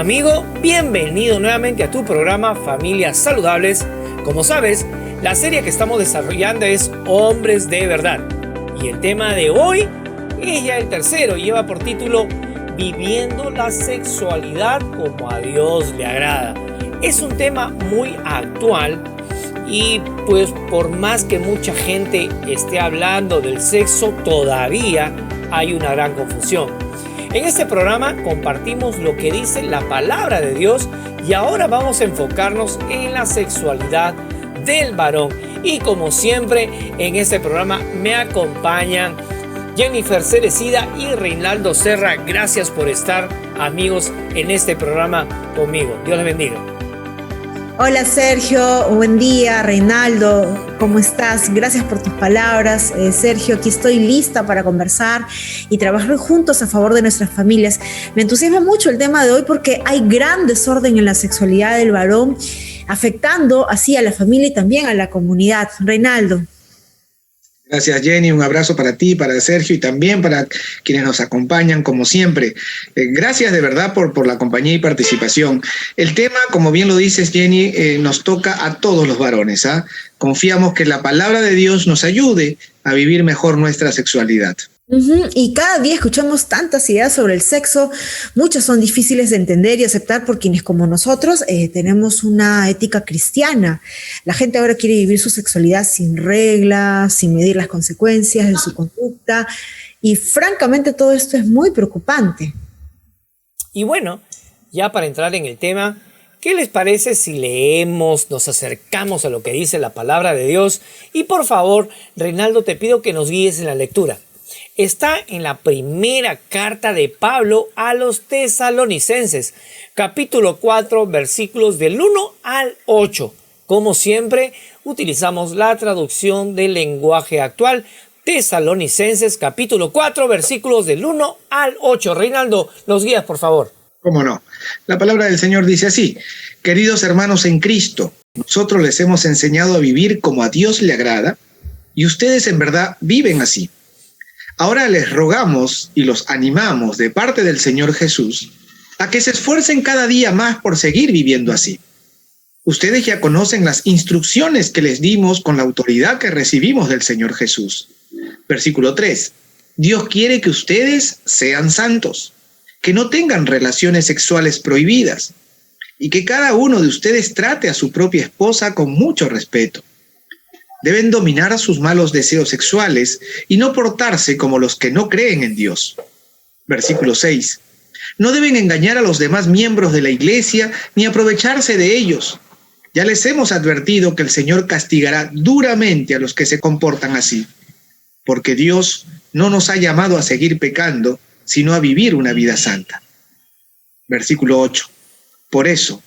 amigo, bienvenido nuevamente a tu programa Familias Saludables. Como sabes, la serie que estamos desarrollando es Hombres de Verdad. Y el tema de hoy es ya el tercero, lleva por título Viviendo la sexualidad como a Dios le agrada. Es un tema muy actual y pues por más que mucha gente esté hablando del sexo, todavía hay una gran confusión. En este programa compartimos lo que dice la palabra de Dios y ahora vamos a enfocarnos en la sexualidad del varón. Y como siempre, en este programa me acompañan Jennifer Cerecida y Reinaldo Serra. Gracias por estar, amigos, en este programa conmigo. Dios les bendiga. Hola Sergio, buen día. Reinaldo, ¿cómo estás? Gracias por tus palabras. Sergio, aquí estoy lista para conversar y trabajar juntos a favor de nuestras familias. Me entusiasma mucho el tema de hoy porque hay gran desorden en la sexualidad del varón, afectando así a la familia y también a la comunidad. Reinaldo. Gracias, Jenny. Un abrazo para ti, para Sergio y también para quienes nos acompañan, como siempre. Gracias de verdad por la compañía y participación. El tema, como bien lo dices, Jenny, nos toca a todos los varones. Confiamos que la palabra de Dios nos ayude a vivir mejor nuestra sexualidad. Y cada día escuchamos tantas ideas sobre el sexo, muchas son difíciles de entender y aceptar por quienes como nosotros tenemos una ética cristiana. La gente ahora quiere vivir su sexualidad sin reglas, sin medir las consecuencias de su conducta y francamente todo esto es muy preocupante. Y bueno, ya para entrar en el tema, ¿qué les parece si leemos, nos acercamos a lo que dice la palabra de Dios? Y por favor, Reinaldo, te pido que nos guíes en la lectura. Está en la primera carta de Pablo a los tesalonicenses, capítulo 4, versículos del 1 al 8. Como siempre, utilizamos la traducción del lenguaje actual. Tesalonicenses, capítulo 4, versículos del 1 al 8. Reinaldo, los guías, por favor. ¿Cómo no? La palabra del Señor dice así: queridos hermanos en Cristo, nosotros les hemos enseñado a vivir como a Dios le agrada, y ustedes en verdad viven así. Ahora les rogamos y los animamos de parte del Señor Jesús a que se esfuercen cada día más por seguir viviendo así. Ustedes ya conocen las instrucciones que les dimos con la autoridad que recibimos del Señor Jesús. Versículo 3. Dios quiere que ustedes sean santos, que no tengan relaciones sexuales prohibidas y que cada uno de ustedes trate a su propia esposa con mucho respeto. Deben dominar a sus malos deseos sexuales y no portarse como los que no creen en Dios. Versículo 6. No deben engañar a los demás miembros de la iglesia ni aprovecharse de ellos. Ya les hemos advertido que el Señor castigará duramente a los que se comportan así, porque Dios no nos ha llamado a seguir pecando, sino a vivir una vida santa. Versículo 8. Por eso,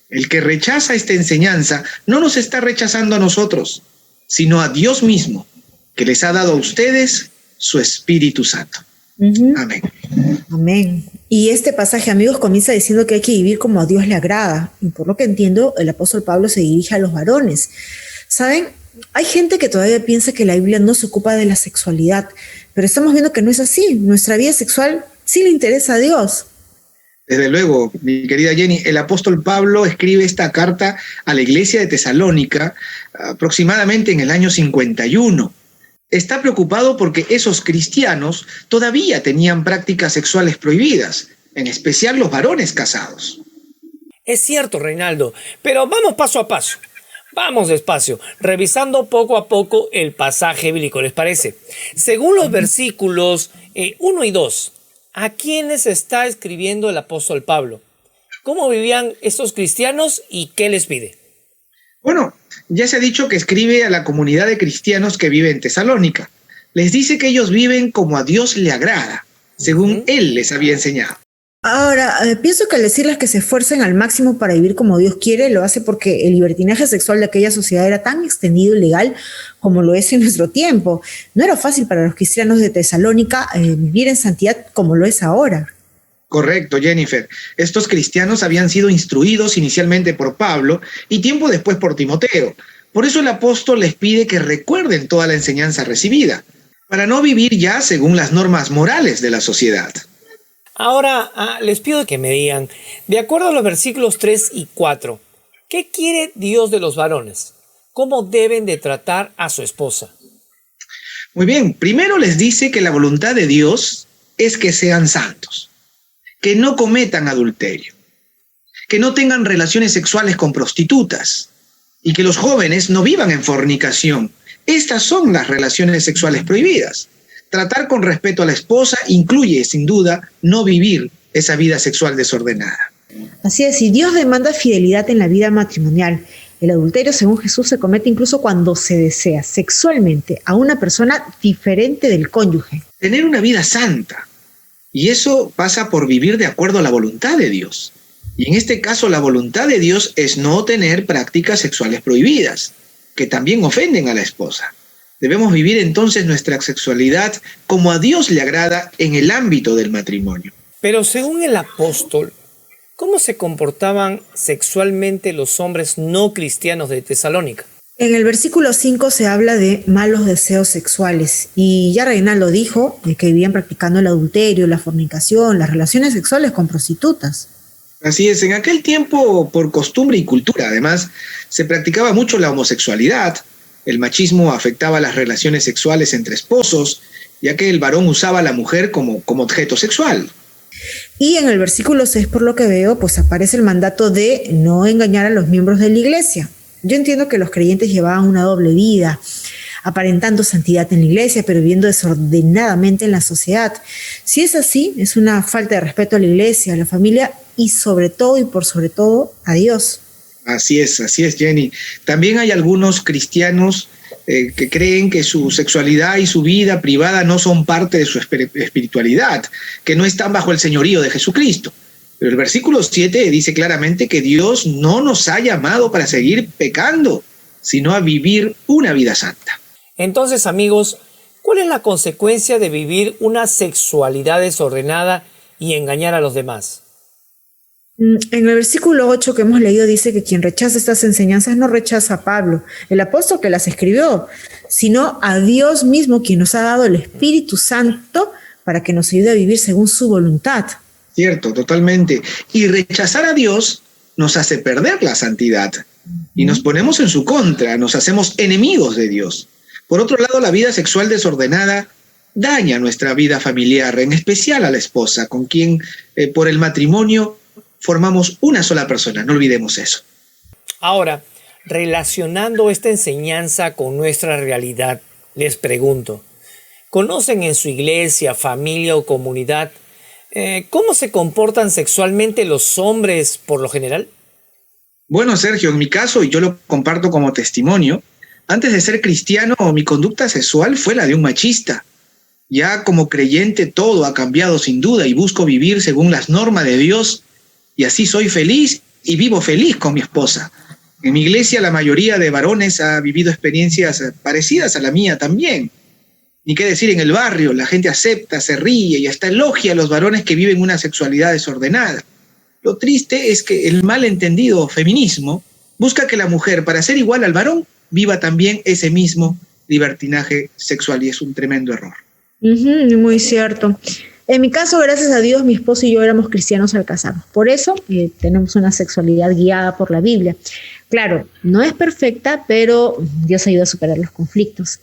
el que rechaza esta enseñanza no nos está rechazando a nosotros, sino a Dios mismo, que les ha dado a ustedes su Espíritu Santo. Amén. Amén. Y este pasaje, amigos, comienza diciendo que hay que vivir como a Dios le agrada. Y por lo que entiendo, el apóstol Pablo se dirige a los varones. ¿Saben? Hay gente que todavía piensa que la Biblia no se ocupa de la sexualidad, pero estamos viendo que no es así. Nuestra vida sexual sí le interesa a Dios. Desde luego, mi querida Jenny, el apóstol Pablo escribe esta carta a la iglesia de Tesalónica aproximadamente en el año 51. Está preocupado porque esos cristianos todavía tenían prácticas sexuales prohibidas, en especial los varones casados. Es cierto, Reinaldo, pero vamos paso a paso. Vamos despacio, revisando poco a poco el pasaje bíblico, ¿les parece? Según los versículos 1 y 2, ¿a quiénes está escribiendo el apóstol Pablo? ¿Cómo vivían estos cristianos y qué les pide? Bueno, ya se ha dicho que escribe a la comunidad de cristianos que vive en Tesalónica. Les dice que ellos viven como a Dios le agrada, según Él les había enseñado. Ahora, pienso que al decirles que se esfuercen al máximo para vivir como Dios quiere, lo hace porque el libertinaje sexual de aquella sociedad era tan extendido y legal como lo es en nuestro tiempo. No era fácil para los cristianos de Tesalónica vivir en santidad como lo es ahora. Correcto, Jennifer. Estos cristianos habían sido instruidos inicialmente por Pablo y tiempo después por Timoteo. Por eso el apóstol les pide que recuerden toda la enseñanza recibida, para no vivir ya según las normas morales de la sociedad. Ahora les pido que me digan, de acuerdo a los versículos 3 y 4, ¿qué quiere Dios de los varones? ¿Cómo deben de tratar a su esposa? Muy bien, primero les dice que la voluntad de Dios es que sean santos, que no cometan adulterio, que no tengan relaciones sexuales con prostitutas y que los jóvenes no vivan en fornicación. Estas son las relaciones sexuales prohibidas. Tratar con respeto a la esposa incluye, sin duda, no vivir esa vida sexual desordenada. Así es, y Dios demanda fidelidad en la vida matrimonial. El adulterio, según Jesús, se comete incluso cuando se desea sexualmente a una persona diferente del cónyuge. Tener una vida santa. Y eso pasa por vivir de acuerdo a la voluntad de Dios. Y en este caso, la voluntad de Dios es no tener prácticas sexuales prohibidas, que también ofenden a la esposa. Debemos vivir entonces nuestra sexualidad como a Dios le agrada en el ámbito del matrimonio. Pero según el apóstol, ¿cómo se comportaban sexualmente los hombres no cristianos de Tesalónica? En el versículo 5 se habla de malos deseos sexuales y ya Reinaldo dijo de que vivían practicando el adulterio, la fornicación, las relaciones sexuales con prostitutas. Así es, en aquel tiempo, por costumbre y cultura, además, se practicaba mucho la homosexualidad. El machismo afectaba las relaciones sexuales entre esposos, ya que el varón usaba a la mujer como objeto sexual. Y en el versículo 6, por lo que veo, pues aparece el mandato de no engañar a los miembros de la iglesia. Yo entiendo que los creyentes llevaban una doble vida, aparentando santidad en la iglesia, pero viviendo desordenadamente en la sociedad. Si es así, es una falta de respeto a la iglesia, a la familia y sobre todo y por sobre todo a Dios. Así es, Jenny. También hay algunos cristianos que creen que su sexualidad y su vida privada no son parte de su espiritualidad, que no están bajo el señorío de Jesucristo. Pero el versículo 7 dice claramente que Dios no nos ha llamado para seguir pecando, sino a vivir una vida santa. Entonces, amigos, ¿cuál es la consecuencia de vivir una sexualidad desordenada y engañar a los demás? En el versículo 8 que hemos leído dice que quien rechaza estas enseñanzas no rechaza a Pablo, el apóstol que las escribió, sino a Dios mismo, quien nos ha dado el Espíritu Santo para que nos ayude a vivir según su voluntad. Cierto, totalmente. Y rechazar a Dios nos hace perder la santidad y nos ponemos en su contra, nos hacemos enemigos de Dios. Por otro lado, la vida sexual desordenada daña nuestra vida familiar, en especial a la esposa, con quien por el matrimonio formamos una sola persona, no olvidemos eso. Ahora, relacionando esta enseñanza con nuestra realidad, les pregunto, ¿conocen en su iglesia, familia o comunidad cómo se comportan sexualmente los hombres por lo general? Bueno, Sergio, en mi caso, y yo lo comparto como testimonio, antes de ser cristiano, mi conducta sexual fue la de un machista. Ya como creyente todo ha cambiado sin duda y busco vivir según las normas de Dios y así soy feliz y vivo feliz con mi esposa. En mi iglesia la mayoría de varones ha vivido experiencias parecidas a la mía también. Ni qué decir en el barrio, la gente acepta, se ríe y hasta elogia a los varones que viven una sexualidad desordenada. Lo triste es que el malentendido feminismo busca que la mujer, para ser igual al varón, viva también ese mismo libertinaje sexual y es un tremendo error. Muy cierto. En mi caso, gracias a Dios, mi esposo y yo éramos cristianos al casarnos. Por eso tenemos una sexualidad guiada por la Biblia. Claro, no es perfecta, pero Dios ayuda a superar los conflictos.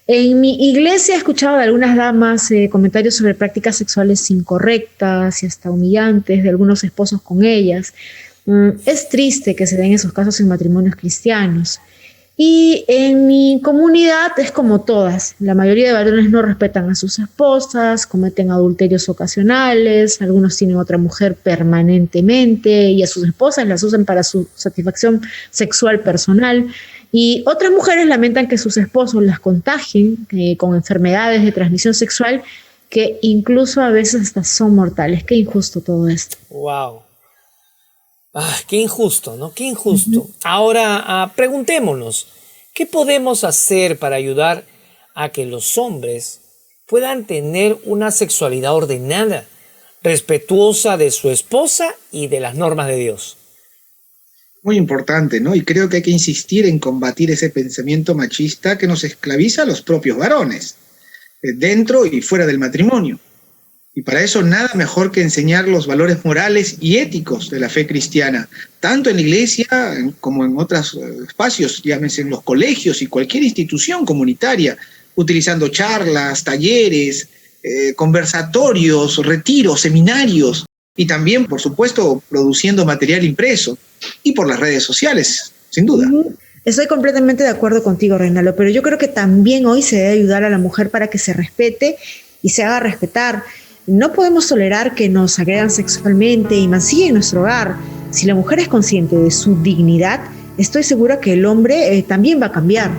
En mi iglesia he escuchado de algunas damas comentarios sobre prácticas sexuales incorrectas y hasta humillantes de algunos esposos con ellas. Es triste que se den esos casos en matrimonios cristianos. Y en mi comunidad es como todas. La mayoría de varones no respetan a sus esposas, cometen adulterios ocasionales, algunos tienen otra mujer permanentemente y a sus esposas las usan para su satisfacción sexual personal. Y otras mujeres lamentan que sus esposos las contagien con enfermedades de transmisión sexual que incluso a veces hasta son mortales. Qué injusto todo esto. ¡Wow! Qué injusto, ¿no? Qué injusto. Ahora, preguntémonos, ¿qué podemos hacer para ayudar a que los hombres puedan tener una sexualidad ordenada, respetuosa de su esposa y de las normas de Dios? Muy importante, ¿no? Y creo que hay que insistir en combatir ese pensamiento machista que nos esclaviza a los propios varones, dentro y fuera del matrimonio. Y para eso nada mejor que enseñar los valores morales y éticos de la fe cristiana, tanto en la iglesia como en otros espacios, llámense en los colegios y cualquier institución comunitaria, utilizando charlas, talleres, conversatorios, retiros, seminarios, y también, por supuesto, produciendo material impreso y por las redes sociales, sin duda. Estoy completamente de acuerdo contigo, Reinaldo, pero yo creo que también hoy se debe ayudar a la mujer para que se respete y se haga respetar. No podemos tolerar que nos agredan sexualmente y mancillen nuestro hogar. Si la mujer es consciente de su dignidad, estoy segura que el hombre también va a cambiar.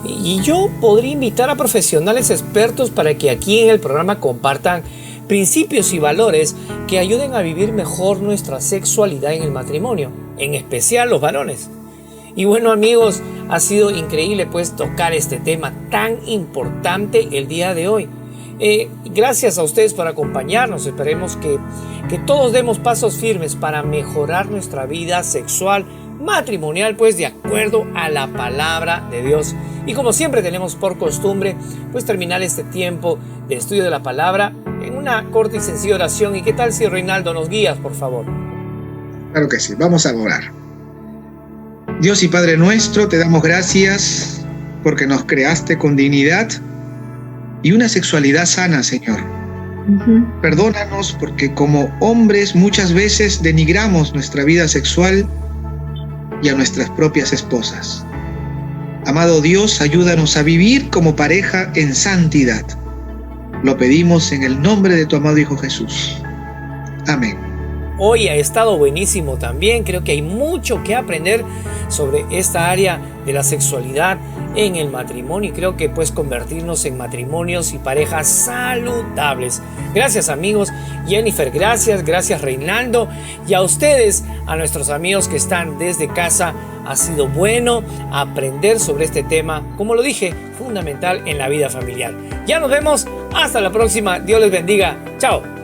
Y yo podría invitar a profesionales expertos para que aquí en el programa compartan principios y valores que ayuden a vivir mejor nuestra sexualidad en el matrimonio, en especial los varones. Y bueno, amigos, ha sido increíble pues tocar este tema tan importante el día de hoy. Gracias a ustedes por acompañarnos. Esperemos que todos demos pasos firmes para mejorar nuestra vida sexual matrimonial, pues de acuerdo a la palabra de Dios. Y como siempre tenemos por costumbre, pues terminar este tiempo de estudio de la palabra en una corta y sencilla oración. ¿Y qué tal si, Reinaldo, nos guías, por favor? Claro que sí, vamos a orar. Dios y Padre nuestro, te damos gracias porque nos creaste con dignidad y una sexualidad sana, Señor. Perdónanos porque como hombres muchas veces denigramos nuestra vida sexual y a nuestras propias esposas. Amado Dios, ayúdanos a vivir como pareja en santidad. Lo pedimos en el nombre de tu amado Hijo Jesús. Amén. Hoy ha estado buenísimo también. Creo que hay mucho que aprender sobre esta área de la sexualidad en el matrimonio, y creo que pues convertirnos en matrimonios y parejas saludables. Gracias, amigos. Jennifer, gracias Reinaldo, y a ustedes, a nuestros amigos que están desde casa. Ha sido bueno aprender sobre este tema, como lo dije, fundamental en la vida familiar. Ya nos vemos, hasta la próxima. Dios les bendiga. Chao.